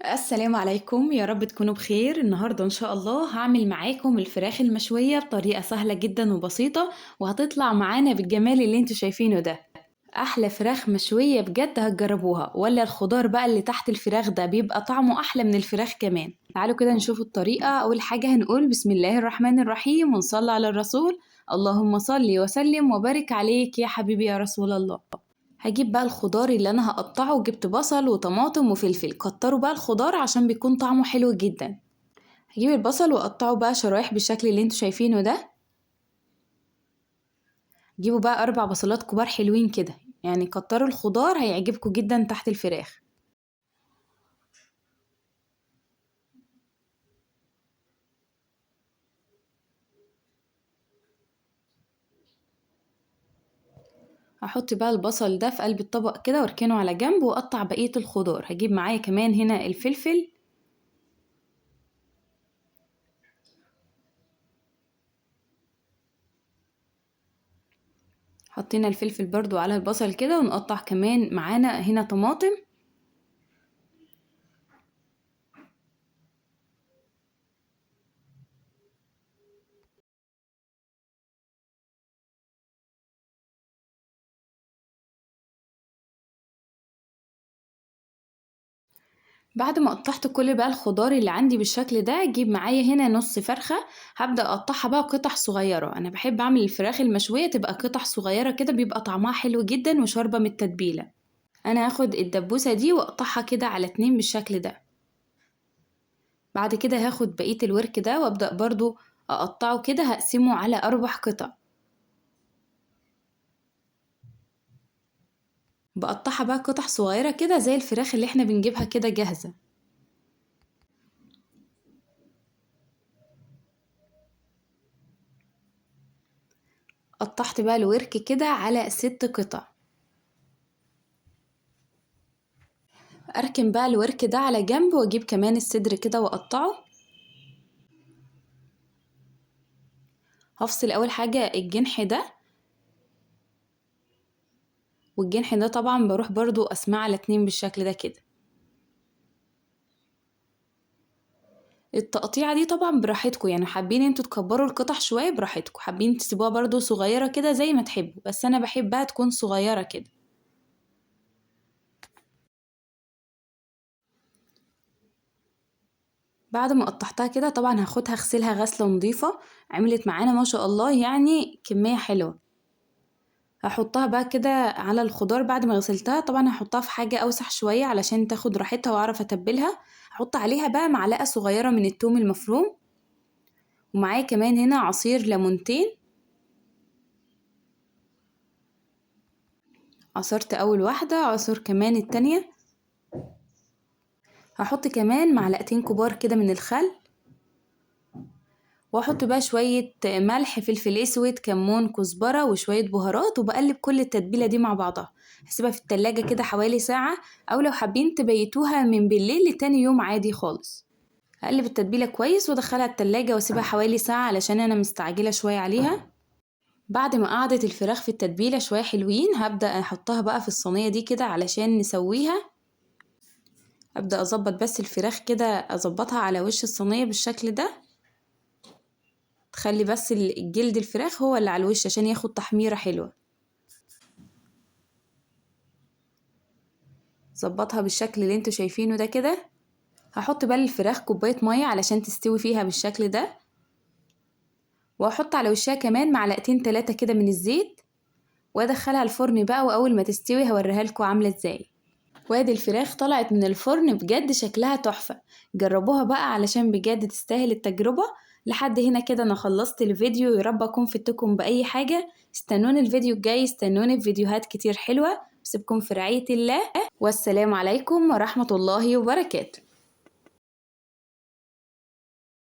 السلام عليكم، يا رب تكونوا بخير. النهاردة إن شاء الله هعمل معاكم الفراخ المشوية بطريقة سهلة جدا وبسيطة، وهتطلع معانا بالجمال اللي انتوا شايفينه ده. أحلى فراخ مشوية بجد هتجربوها، ولا الخضار بقى اللي تحت الفراخ ده بيبقى طعمه أحلى من الفراخ كمان. تعالوا كده نشوف الطريقة. أول حاجة هنقول بسم الله الرحمن الرحيم ونصلي على الرسول. اللهم صل وسلم وبارك عليك يا حبيبي يا رسول الله. هجيب بقى الخضار اللي انا هقطعه، وجبت بصل وطماطم وفلفل. كتروا بقى الخضار عشان بيكون طعمه حلو جدا. هجيب البصل واقطعه بقى شرايح بالشكل اللي انتوا شايفينه ده. جيبوا بقى 4 بصلات كبار حلوين كده، يعني كتروا الخضار هيعجبكم جدا تحت الفراخ. هحط بقى البصل ده في قلب الطبق كده واركنه على جنب، واقطع بقية الخضار. هجيب معايا كمان هنا الفلفل. حطينا الفلفل برضو على البصل كده، ونقطع كمان معانا هنا طماطم. بعد ما قطعت كل بقى الخضار اللي عندي بالشكل ده، اجيب معايا هنا نص فرخة. هبدأ اقطعها بقى قطع صغيرة. انا بحب اعمل الفراخ المشوية تبقى قطع صغيرة كده، بيبقى طعمها حلو جدا وشاربة من التتبيلة. انا هاخد الدبوسة دي واقطعها كده على 2 بالشكل ده. بعد كده هاخد بقية الورك ده وابدأ برضو اقطعه كده، هقسمه على 4 قطع. بقطعها بقى قطع صغيرة كده زي الفراخ اللي احنا بنجيبها كده جاهزة. قطعت بقى الورك كده على 6 قطع. اركن بقى الورك ده على جنب، واجيب كمان الصدر كده واقطعه. هفصل اول حاجة الجنح ده، والجنح ده طبعا بروح برضو اسمعه على 2 بالشكل ده كده. التقطيعة دي طبعا براحتكم، يعني حابين انتوا تكبروا القطع شوية براحتكم، حابين تسيبوها برضو صغيرة كده زي ما تحبوا، بس انا بحبها تكون صغيرة كده. بعد ما قطعتها كده طبعا هاخدها اغسلها غسلة نظيفة. عملت معانا ما شاء الله يعني كمية حلوة. هحطها بقى كده على الخضار. بعد ما غسلتها طبعا هحطها في حاجة اوسع شوية علشان تاخد راحتها واعرف اتبلها. هحط عليها بقى معلقة صغيرة من الثوم المفروم، ومعايا كمان هنا عصير ليمونتين. عصرت اول واحدة، عصر كمان التانية. هحط كمان معلقتين كبار كده من الخل، واحط بقى شوية ملح، فلفل اسود، كمون، كزبرة، وشوية بهارات، وبقلب كل التتبيلة دي مع بعضها. هسيبها في التلاجة كده حوالي ساعة، او لو حابين تبيتوها من بالليل لتاني يوم عادي خالص. هقلب التتبيلة كويس وادخلها التلاجة واسيبها حوالي ساعة علشان انا مستعجلة شوية عليها. بعد ما قعدت الفراخ في التتبيلة شوية حلوين، هبدأ احطها بقى في الصينية دي كده علشان نسويها. ابدأ اظبط بس الفراخ كده، اظبطها على وش الصينية بالشكل ده. تخلي بس الجلد الفراخ هو اللي على الوش عشان ياخد تحميرة حلوة. ظبطها بالشكل اللي انتوا شايفينه ده كده. هحط بقى الفراخ كوباية مية علشان تستوي فيها بالشكل ده، وهحط على وشها كمان معلقتين 3 كده من الزيت، وادخلها الفرن بقى. واول ما تستوي هوريها لكم عاملة ازاي. وادي الفراخ طلعت من الفرن بجد شكلها تحفة. جربوها بقى علشان بجد تستاهل التجربة. لحد هنا كده انا خلصت الفيديو، يا رب اكون فدتكم باي حاجة. استنوني الفيديو الجاي، استنوني بفيديوهات كتير حلوة. سيبكم في رعاية الله، والسلام عليكم ورحمة الله وبركاته.